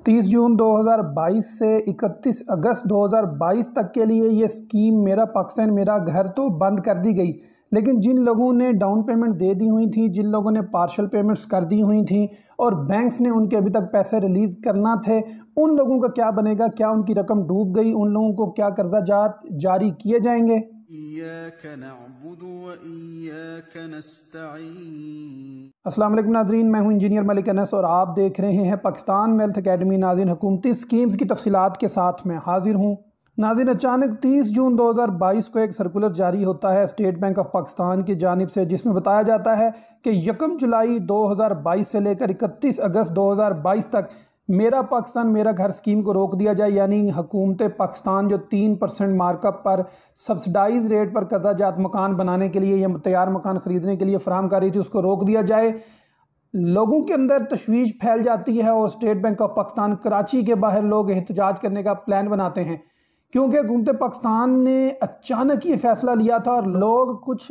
30 जून 2022 से 31 अगस्त 2022 तक के लिए ये स्कीम मेरा पाकिस्तान मेरा घर तो बंद कर दी गई। लेकिन जिन लोगों ने डाउन पेमेंट दे दी हुई थी, जिन लोगों ने पार्शियल पेमेंट्स कर दी हुई थी और बैंक्स ने उनके अभी तक पैसे रिलीज़ करना थे, उन लोगों का क्या बनेगा? क्या उनकी रकम डूब गई? उन लोगों को क्या कर्जा जारी किए जाएंगे? इय्याक नअबुदु व इय्याक नस्तईन। अस्सलाम वालेकुम नाज़रीन, मैं हूं इंजीनियर मलिक अनस और आप देख रहे हैं पाकिस्तान वेल्थ अकेडमी। नाज़रीन, हुकूमती स्कीम्स की तफसीलात के साथ मैं हाजिर हूं। नाज़रीन, अचानक 30 जून 2022 को एक सर्कुलर जारी होता है स्टेट बैंक ऑफ पाकिस्तान की जानिब से, जिसमें बताया जाता है कि 1 जुलाई 2022 से लेकर 31 अगस्त 2022 तक मेरा पाकिस्तान मेरा घर स्कीम को रोक दिया जाए। यानी हुकूमत पाकिस्तान जो 3% मार्कअप पर सब्सिडाइज रेट पर कर्जाजात मकान बनाने के लिए या तैयार मकान ख़रीदने के लिए फराहम कर रही थी, उसको रोक दिया जाए। लोगों के अंदर तशवीश फैल जाती है और state bank of Pakistan Karachi के बाहर लोग एहतजाज करने का प्लान बनाते हैं, क्योंकि हुकूमत पाकिस्तान ने अचानक ये फैसला लिया था और लोग कुछ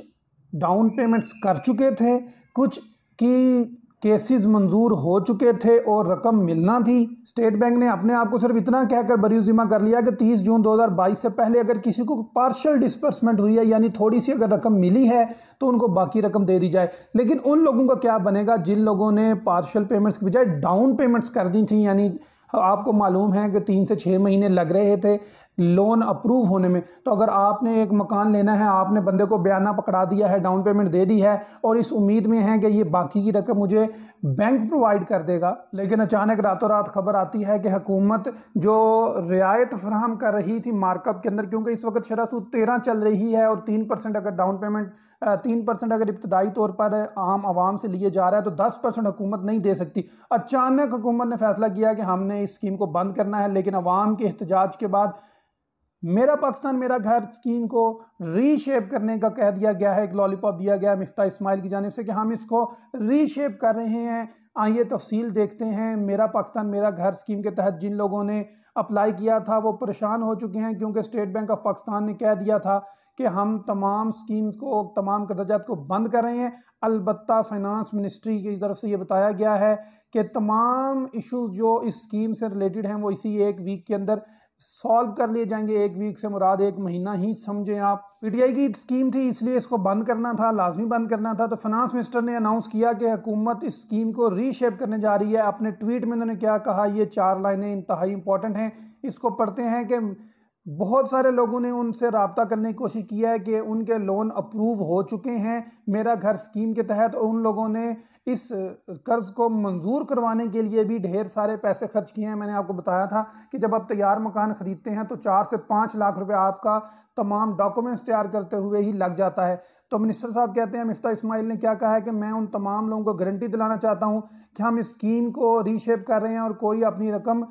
डाउन पेमेंट्स कर चुके थे, कुछ की केसेस मंजूर हो चुके थे और रकम मिलना थी। स्टेट बैंक ने अपने आप को सिर्फ इतना कहकर बरीउज़िम्मा कर लिया कि 30 जून 2022 से पहले अगर किसी को पार्शियल डिस्बर्समेंट हुई है, यानी थोड़ी सी अगर रकम मिली है, तो उनको बाकी रकम दे दी जाए। लेकिन उन लोगों का क्या बनेगा जिन लोगों ने पार्शियल पेमेंट्स की बजाय डाउन पेमेंट्स कर दी थी? यानी आपको मालूम है कि 3 से 6 महीने लग रहे थे लोन अप्रूव होने में। तो अगर आपने एक मकान लेना है, आपने बंदे को बयाना पकड़ा दिया है, डाउन पेमेंट दे दी है और इस उम्मीद में है कि ये बाकी की रकम मुझे बैंक प्रोवाइड कर देगा, लेकिन अचानक रातों रात खबर आती है कि हुकूमत जो रियायत फराहम कर रही थी मार्कअप के अंदर, क्योंकि इस वक्त शरह सूद 13 चल रही है और 3% अगर डाउन पेमेंट 3% अगर इब्तदाई तौर पर आम आवाम से लिए जा रहा है तो 10% हुकूमत नहीं दे सकती। अचानक हुकूमत ने फैसला किया कि हमने इस स्कीम को बंद करना है, लेकिन अवाम के एहतजाज के बाद मेरा पाकिस्तान मेरा घर स्कीम को रीशेप करने का कह दिया गया है। एक लॉलीपॉप दिया गया है मिफ्ता इस्माइल की जानिब से कि हम इसको रीशेप कर रहे हैं। आइए तफसील देखते हैं। मेरा पाकिस्तान मेरा घर स्कीम के तहत जिन लोगों ने अप्लाई किया था वो परेशान हो चुके हैं, क्योंकि स्टेट बैंक ऑफ पाकिस्तान ने कह दिया था कि हम तमाम स्कीम्स को, तमाम कर्जात को बंद कर रहे हैं। अलबत्ता फाइनेंस मिनिस्ट्री की तरफ से ये बताया गया है कि तमाम इशूज़ जो इस स्कीम से रिलेटेड हैं वो इसी एक वीक के अंदर सॉल्व कर लिए जाएंगे। एक वीक से मुराद 1 महीना ही समझें आप। पीटीआई की स्कीम थी, इसलिए इसको बंद करना था, लाजमी बंद करना था। तो फाइनेंस मिनिस्टर ने अनाउंस किया कि हुकूमत इस स्कीम को रीशेप करने जा रही है। अपने ट्वीट में उन्होंने क्या कहा, ये 4 लाइनें इंतहाई इंपॉर्टेंट हैं, इसको पढ़ते हैं कि बहुत सारे लोगों ने उनसे रब्ता करने की कोशिश किया है कि उनके लोन अप्रूव हो चुके हैं मेरा घर स्कीम के तहत, और उन लोगों ने इस कर्ज को मंजूर करवाने के लिए भी ढेर सारे पैसे खर्च किए हैं। मैंने आपको बताया था कि जब आप तैयार मकान खरीदते हैं तो 4 से 5 लाख रुपए आपका तमाम डॉक्यूमेंट्स तैयार करते हुए ही लग जाता है। तो मिनिस्टर साहब कहते हैं, मिफ्ता इस्माइल ने क्या कहा है कि मैं उन तमाम लोगों को गारंटी दिलाना चाहता हूं कि हम इस स्कीम को रीशेप कर रहे हैं और कोई अपनी रकम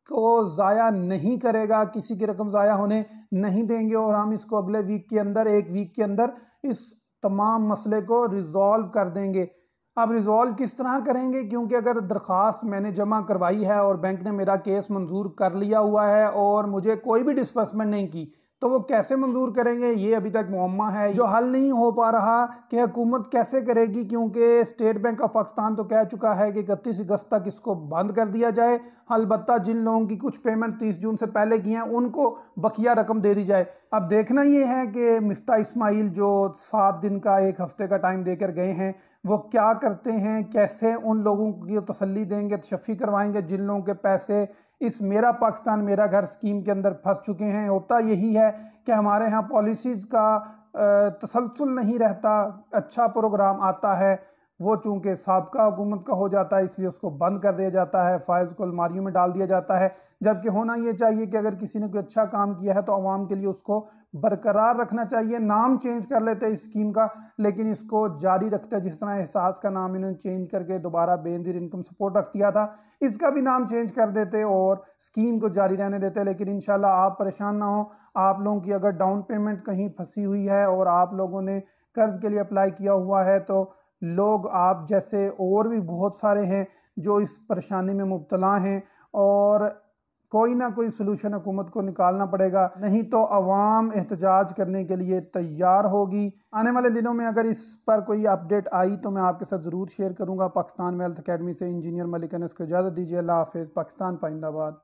को ज़ाया नहीं करेगा, किसी की रकम ज़ाया होने नहीं देंगे, और हम इसको अगले वीक के अंदर, 1 वीक के अंदर इस तमाम मसले को रिजॉल्व कर देंगे। अब रिजॉल्व किस तरह करेंगे? क्योंकि अगर दरख्वास्त मैंने जमा करवाई है और बैंक ने मेरा केस मंजूर कर लिया हुआ है और मुझे कोई भी डिस्बर्समेंट नहीं की, तो वो कैसे मंजूर करेंगे? ये अभी तक मुअम्मा है जो हल नहीं हो पा रहा कि हुकूमत कैसे करेगी, क्योंकि स्टेट बैंक ऑफ पाकिस्तान तो कह चुका है कि 31 अगस्त तक इसको बंद कर दिया जाए। अलबत्ता जिन लोगों की कुछ पेमेंट 30 जून से पहले की हैं उनको बकिया रकम दे दी जाए। अब देखना ये है कि मिफ्ता इस्माइल जो 7 दिन का, 1 हफ्ते का टाइम देकर गए हैं, वो क्या करते हैं, कैसे उन लोगों की तसल्ली देंगे, तशफ़ी करवाएंगे जिन लोगों के पैसे इस मेरा पाकिस्तान मेरा घर स्कीम के अंदर फंस चुके हैं। होता यही है कि हमारे यहाँ पॉलिसीज़ का तसलसल नहीं रहता। अच्छा प्रोग्राम आता है, वो चूँकि साबका हुकूमत का हो जाता है, इसलिए उसको बंद कर दिया जाता है, फाइल्स को अलमारियों में डाल दिया जाता है। जबकि होना ये चाहिए कि अगर किसी ने कोई अच्छा काम किया है तो आवाम के लिए उसको बरकरार रखना चाहिए। नाम चेंज कर लेते इस स्कीम का, लेकिन इसको जारी रखते। जिस तरह एहसास का नाम इन्होंने चेंज करके दोबारा बेनजीर इनकम सपोर्ट रख दिया था, इसका भी नाम चेंज कर देते और स्कीम को जारी रहने देते। लेकिन इंशाल्लाह आप परेशान ना हो। आप लोगों की अगर डाउन पेमेंट कहीं फंसी हुई है और आप लोगों ने कर्ज के लिए अप्लाई किया हुआ है, तो लोग आप जैसे और भी बहुत सारे हैं जो इस परेशानी में मुब्तला हैं और कोई ना कोई सलूशन हुकूमत को निकालना पड़ेगा, नहीं तो अवाम एहतजाज करने के लिए तैयार होगी। आने वाले दिनों में अगर इस पर कोई अपडेट आई तो मैं आपके साथ ज़रूर शेयर करूँगा। पाकिस्तान वेल्थ अकेडमी से इंजीनियर मलिक अनस को इजाज़त दीजिए। अल्लाह हाफ़िज़। पाकिस्तान पाइंदाबाद।